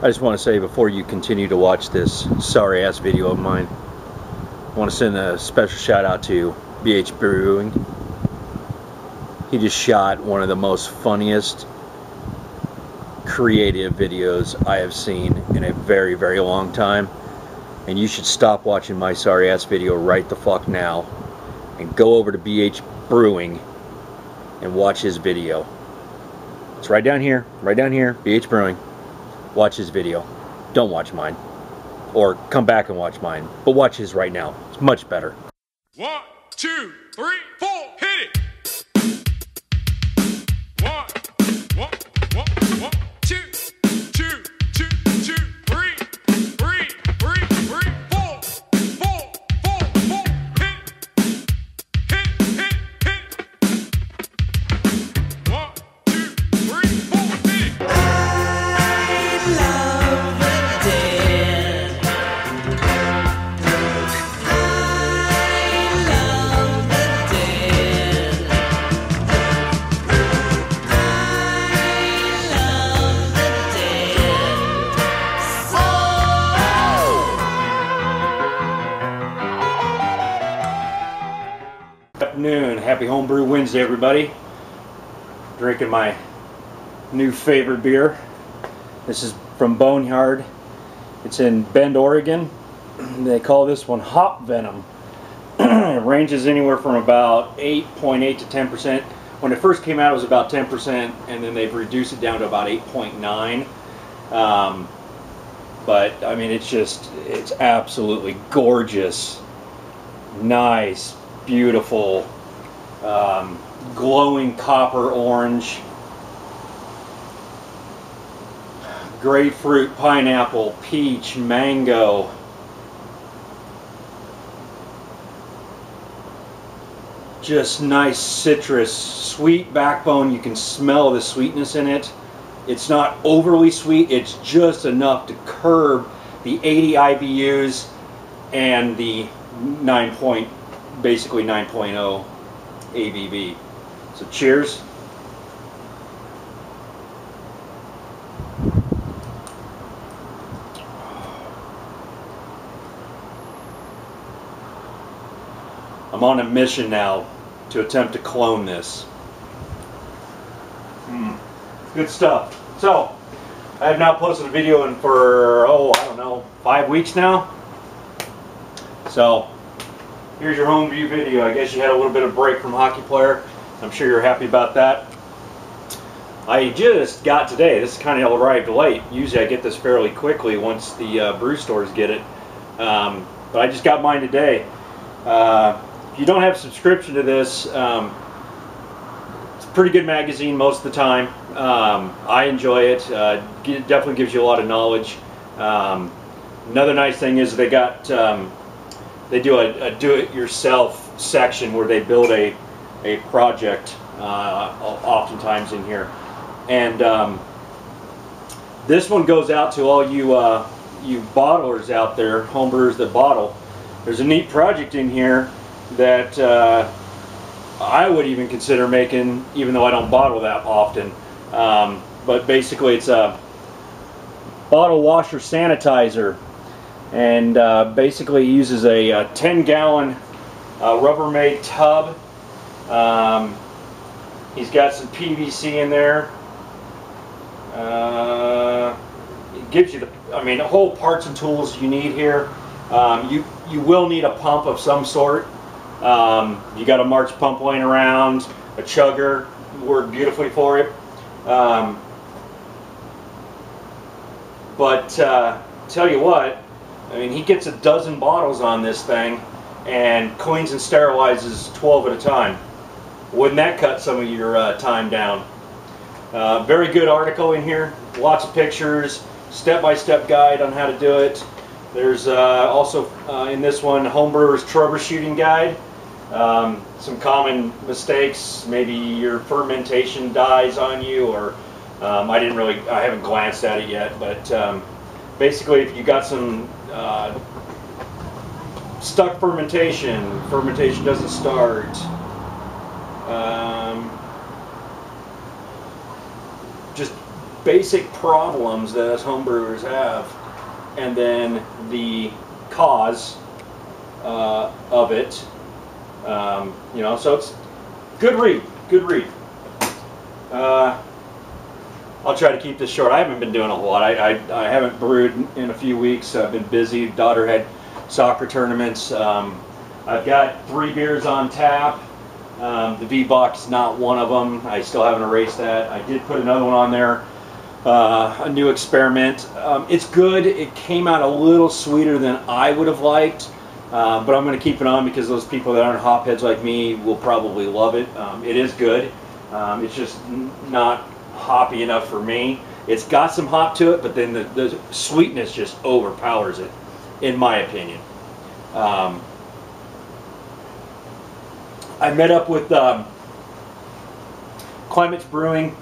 I just want to say before you continue to watch this sorry ass video of mine, I want to send a special shout out to BH Brewing. He just shot one of the most funniest creative videos I have seen in a very, very long time. And you should stop watching my sorry ass video right the fuck now and go over to BH Brewing and watch his video. It's right down here, BH Brewing. Watch his video. Don't watch mine. Or come back and watch mine. But watch his right now. It's much better. 1, 2, 3, 4, hit it! 1, 1, 1, 1, 2, 2, 2, 2, 3, 3, 3, 3, 4, 4, 4, 4, hit, hit, hit, hit. 1, 2, 3, 4, hit it! Afternoon. Happy Homebrew Wednesday, everybody. Drinking my new favorite beer. This is from Boneyard. It's in Bend, Oregon. They call this one Hop Venom. It ranges anywhere from about 8.8 to 10%. When it first came out, it was about 10%, and then they've reduced it down to about 8.9. But I mean, it's absolutely gorgeous, nice, beautiful, glowing copper orange, grapefruit, pineapple, peach, mango. Just nice citrus, sweet backbone. You can smell the sweetness in it. It's not overly sweet, it's just enough to curb the 80 IBUs and the basically 9.0 ABV. So cheers. I'm on a mission now to attempt to clone this. Good stuff. So, I have now posted a video in for, I don't know, 5 weeks now. So, here's your home view video. I guess you had a little bit of break from Hockyplr. I'm sure you're happy about that. I just got today. This kind of arrived late. Usually I get this fairly quickly once the brew stores get it. But I just got mine today. If you don't have a subscription to this, it's a pretty good magazine most of the time. I enjoy it. It definitely gives you a lot of knowledge. Another nice thing is they got they do a do-it-yourself section where they build a project oftentimes in here. And this one goes out to all you you bottlers out there, homebrewers that bottle. There's a neat project in here that I would even consider making, even though I don't bottle that often. But basically it's a bottle washer sanitizer, and basically uses a 10-gallon Rubbermaid tub. He's got some PVC in there. It gives you the whole parts and tools you need here. You will need a pump of some sort. You got a March pump laying around, a chugger, worked beautifully for it. But tell you what, I mean, he gets a dozen bottles on this thing and cleans and sterilizes 12 at a time. Wouldn't that cut some of your time down? Very good article in here, lots of pictures, step-by-step guide on how to do it. There's also in this one, Homebrewer's Troubleshooting Guide. Some common mistakes, maybe your fermentation dies on you, or I haven't glanced at it yet, but basically if you got some stuck fermentation doesn't start, just basic problems that us homebrewers have, and then the cause of it. You know, so it's good read. Good read. I'll try to keep this short. I haven't been doing a whole lot. I haven't brewed in a few weeks. I've been busy. Daughter had soccer tournaments. I've got 3 beers on tap. The V-Box is not one of them. I still haven't erased that. I did put another one on there. A new experiment. It's good. It came out a little sweeter than I would have liked. But I'm going to keep it on because those people that aren't hopheads like me will probably love it. It is good. It's just not hoppy enough for me. It's got some hop to it, but then the sweetness just overpowers it, in my opinion. I met up with Clements Brewing.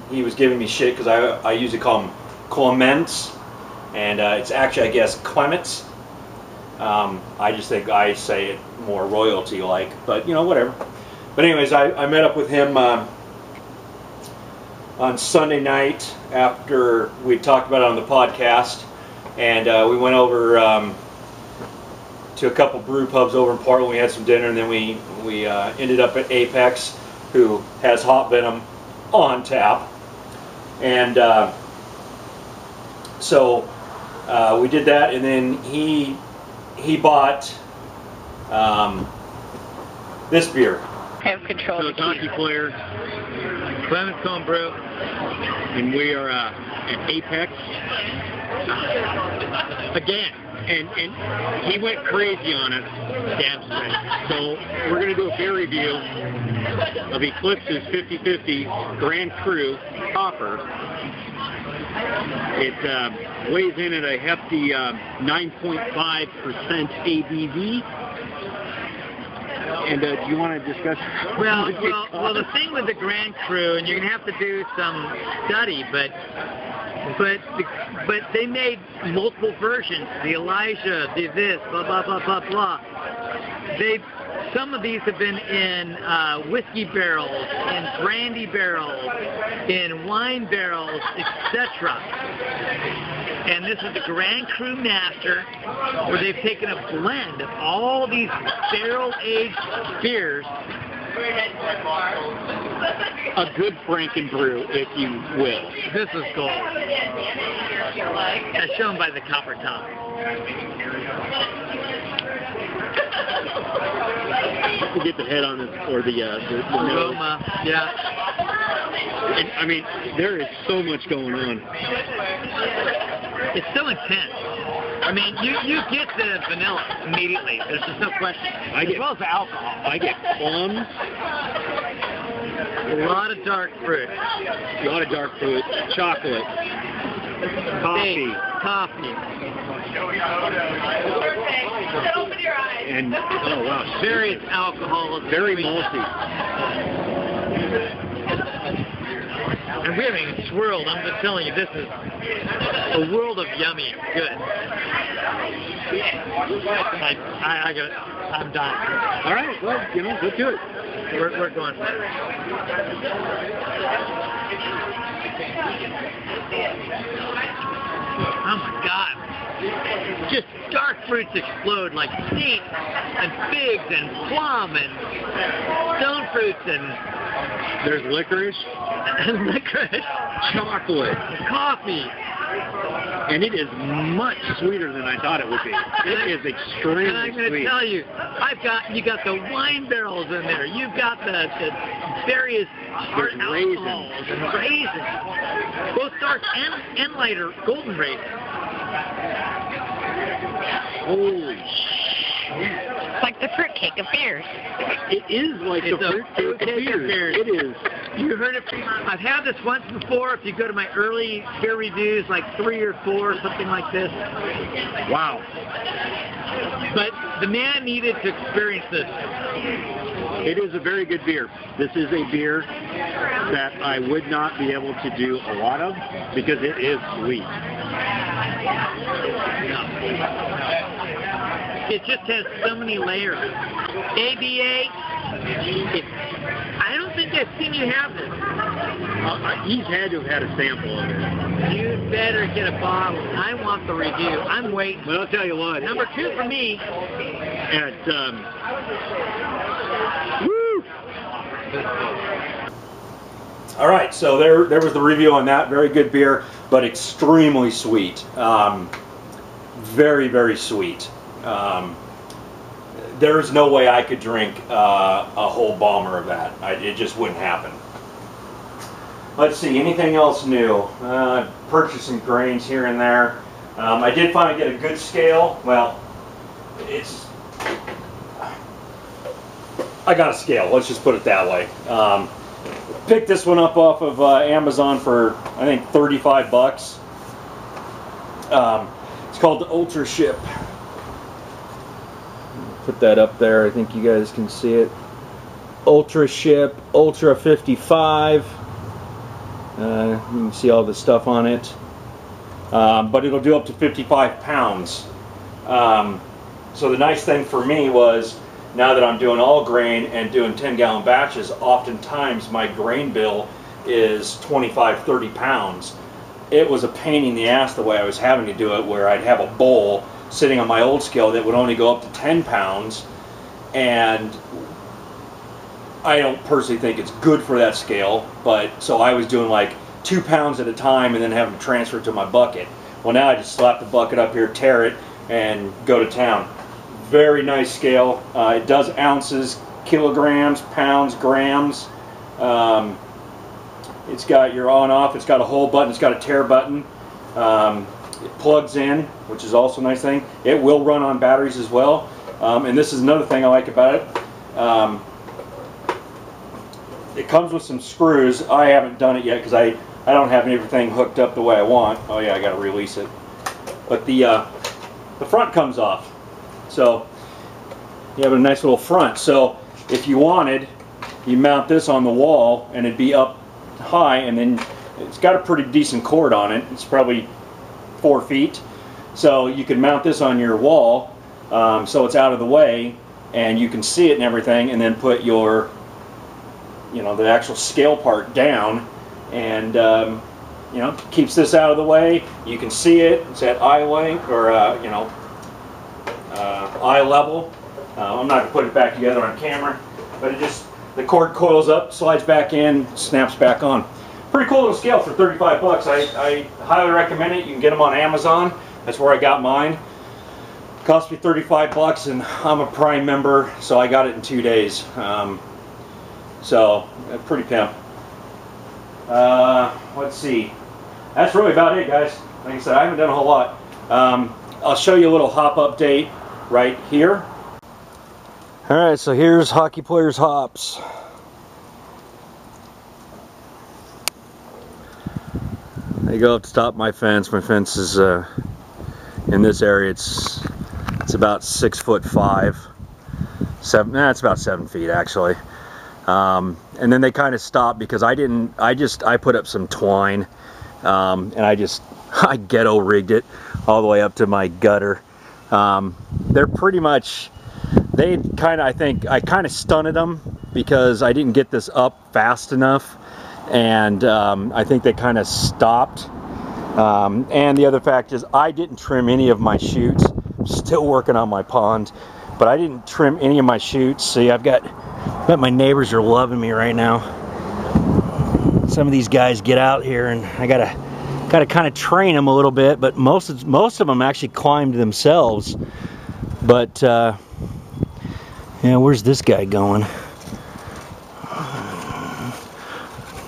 He was giving me shit because I usually call him Clements, and it's actually, I guess, Clements. I just think I say it more royalty-like, but you know, whatever. But anyways, I met up with him on Sunday night after we talked about it on the podcast, and we went over to a couple brew pubs over in Portland. We had some dinner, and then we ended up at Apex, who has Hop Venom on tap, and so we did that, and then he bought this beer. Have control. So it's Hockyplr, Clements HomeBrew, and we are at Apex again. And he went crazy on us, damn straight. So we're going to do a beer review of Eclipse's 50/50 Grand Cru Copper. It weighs in at a hefty 9.5% ABV. And do you want to discuss? Well, the thing with the Grand Cru, and you're going to have to do some study, but they made multiple versions. The Elijah, the this, blah blah blah blah blah. Some of these have been in whiskey barrels, in brandy barrels, in wine barrels, etc. And this is the Grand Cru Master, where they've taken a blend of all these barrel-aged beers. A good Frankenbrew, if you will. This is gold. As shown by the copper top. To get the head on it, or the aroma, yeah. And, I mean, there is so much going on. It's so intense. I mean, you get the vanilla immediately. There's just no question. As well as the alcohol. I get plums. A lot of dark fruit. A lot of dark fruit. Chocolate. Coffee. And, oh wow. Various alcohols. Very malty. And we haven't even swirled. I'm just telling you, this is a world of yummy. Good. I'm dying. All right, well, you know, let's do it. We're going for it. Oh my God. Just dark fruits explode like dates and figs and plum and stone fruits and... There's licorice. Licorice. Chocolate. Coffee. And it is much sweeter than I thought it would be. It is extremely sweet. And I'm going to tell you, you got the wine barrels in there. You've got the various hard alcohols and raisins. Both dark and lighter golden raisins. Holy shit. It's like the fruitcake of beers. It is like the fruitcake of beers. It is. You heard it. I've had this once before. If you go to my early beer reviews, like 3 or 4, something like this. Wow. But the man needed to experience this. It is a very good beer. This is a beer that I would not be able to do a lot of because it is sweet. It just has so many layers. ABA, I don't think think I've seen you have this. He's had to have had a sample of it. You'd better get a bottle. I want the review. I'm waiting. But I'll tell you what. Number 2 for me. At, All right, so there was the review on that. Very good beer, but extremely sweet. Very, very sweet. There's no way I could drink a whole bomber of that. It just wouldn't happen. Let's see, anything else new? Purchased some grains here and there. I did finally get a good scale. Well, I got a scale, let's just put it that way. Picked this one up off of Amazon for, I think, 35 bucks. It's called the Ultra Ship. Put that up there, I think you guys can see it. Ultra Ship, Ultra 55. You can see all the stuff on it. But it'll do up to 55 pounds. So the nice thing for me was, now that I'm doing all grain and doing 10-gallon batches, oftentimes my grain bill is 25, 30 pounds. It was a pain in the ass the way I was having to do it, where I'd have a bowl sitting on my old scale that would only go up to 10 pounds, and I don't personally think it's good for that scale, but so I was doing like 2 pounds at a time and then having to transfer it to my bucket. Well, now I just slap the bucket up here, tear it, and go to town. Very nice scale. It does ounces, kilograms, pounds, grams. It's got your on-off. It's got a hold button. It's got a tear button. It plugs in, which is also a nice thing. It will run on batteries as well. And this is another thing I like about it. It comes with some screws. I haven't done it yet because I don't have everything hooked up the way I want. Oh yeah, I got to release it. But the front comes off. So you have a nice little front. So if you wanted, you mount this on the wall and it'd be up high, and then it's got a pretty decent cord on it. It's probably 4 feet. So you can mount this on your wall, so it's out of the way and you can see it and everything, and then put your, you know, the actual scale part down, and you know, keeps this out of the way. You can see it. It's at eye length, or you know, eye level. I'm not going to put it back together on camera, but it just, the cord coils up, slides back in, snaps back on. Pretty cool little scale for 35 bucks. I highly recommend it. You can get them on Amazon. That's where I got mine. It cost me 35 bucks, and I'm a Prime member, so I got it in 2 days. So pretty pimp. Let's see. That's really about it, guys. Like I said, I haven't done a whole lot. I'll show you a little hop update right here. Alright, so here's Hockyplr's hops. They go up to top of my fence. My fence is in this area. It's about 6'5", 7. It's about 7 feet actually. And then they kind of stopped because I put up some twine, and I ghetto rigged it all the way up to my gutter. They're pretty much, I kind of stunted them because I didn't get this up fast enough, and I think they kind of stopped. And the other fact is, I didn't trim any of my shoots. I'm still working on my pond, but I didn't trim any of my shoots. See, I bet my neighbors are loving me right now. Some of these guys get out here, and I gotta kind of train them a little bit, but most of them actually climbed themselves. But yeah, where's this guy going?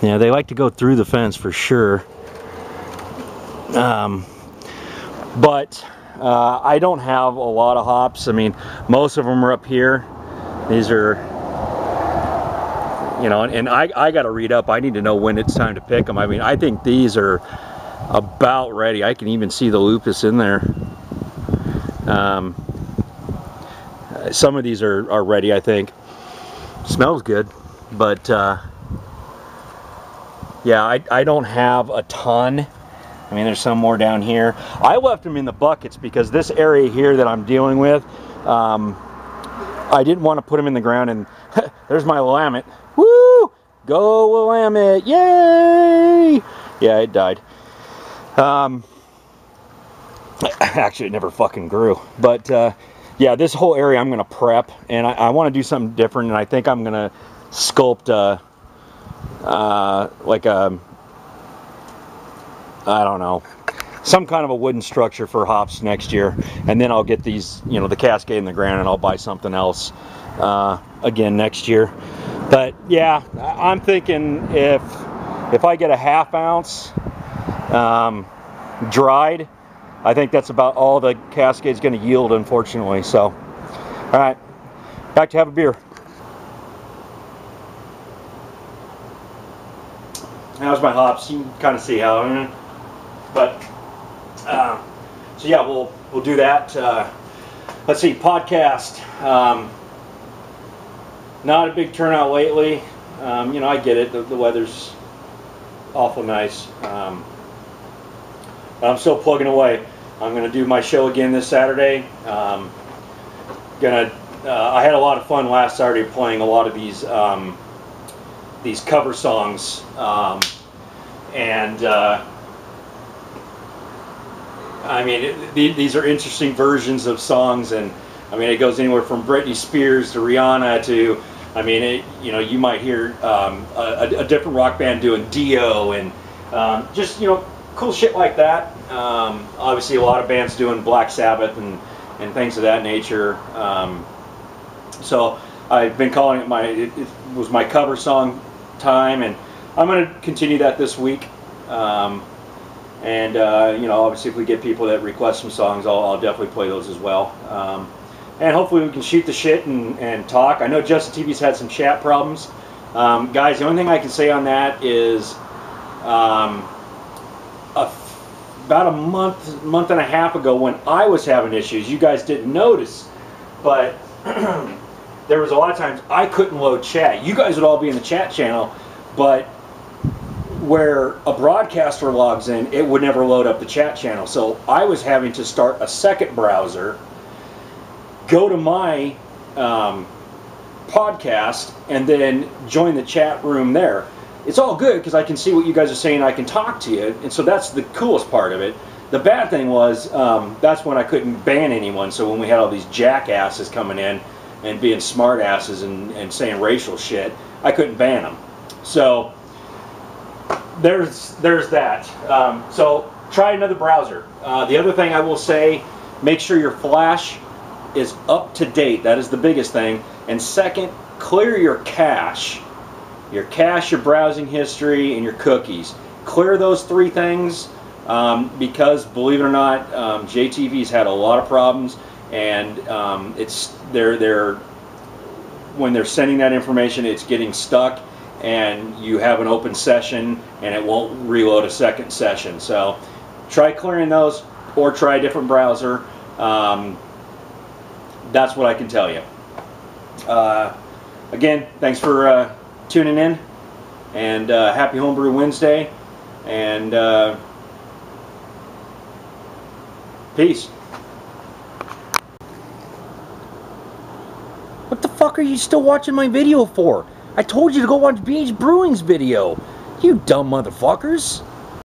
Yeah, they like to go through the fence for sure. But I don't have a lot of hops. I mean, most of them are up here. These are, you know, and I got to read up. I need to know when it's time to pick them. I mean, I think these are about ready. I can even see the lupus in there. Some of these are ready, I think. Smells good, but yeah, I don't have a ton. I mean, there's some more down here. I left them in the buckets because this area here that I'm dealing with, I didn't want to put them in the ground, and there's my Willamette. Woo! Go Willamette! Yay! Yeah, it died. Actually, it never fucking grew. But yeah, this whole area I'm gonna prep, and I want to do something different. And I think I'm gonna sculpt like a, I don't know, some kind of a wooden structure for hops next year. And then I'll get these, you know, the Cascade in the ground, and I'll buy something else again next year. But yeah, I'm thinking if I get a ½ ounce dried, I think that's about all the Cascade's going to yield, unfortunately. So, all right, back to have a beer. How's my hops? You can kind of see how, but so yeah, we'll do that. Let's see, podcast. Not a big turnout lately. You know, I get it. The weather's awful nice. But I'm still plugging away. I'm going to do my show again this Saturday. I had a lot of fun last Saturday playing a lot of these cover songs, I mean, these are interesting versions of songs, and I mean, it goes anywhere from Britney Spears to Rihanna to, I mean, you know, you might hear a different rock band doing Dio, and just, you know, cool shit like that. Obviously, a lot of bands doing Black Sabbath and things of that nature. So I've been calling it it was my cover song time, and I'm going to continue that this week. You know, obviously, if we get people that request some songs, I'll definitely play those as well. And hopefully we can shoot the shit and talk. I know Justin TV's had some chat problems. Guys, the only thing I can say on that is about a month and a half ago, when I was having issues, you guys didn't notice, but there was a lot of times I couldn't load chat. You guys would all be in the chat channel, but where a broadcaster logs in, it would never load up the chat channel. So I was having to start a second browser, go to my podcast, and then join the chat room there. It's all good because I can see what you guys are saying. I can talk to you, and so that's the coolest part of it. The bad thing was that's when I couldn't ban anyone. So when we had all these jackasses coming in and being smart asses and saying racial shit, I couldn't ban them. So there's that. So try another browser. The other thing I will say, make sure your flash is up to date. That is the biggest thing. And second, clear your cache. Your cache, your browsing history, and your cookies. Clear those three things because, believe it or not, JTV's had a lot of problems, and when they're sending that information, it's getting stuck, and you have an open session, and it won't reload a second session. So try clearing those, or try a different browser. That's what I can tell you. Again, thanks for tuning in, and happy Homebrew Wednesday, and peace. What the fuck are you still watching my video for? I told you to go watch BH Brewing's video. You dumb motherfuckers.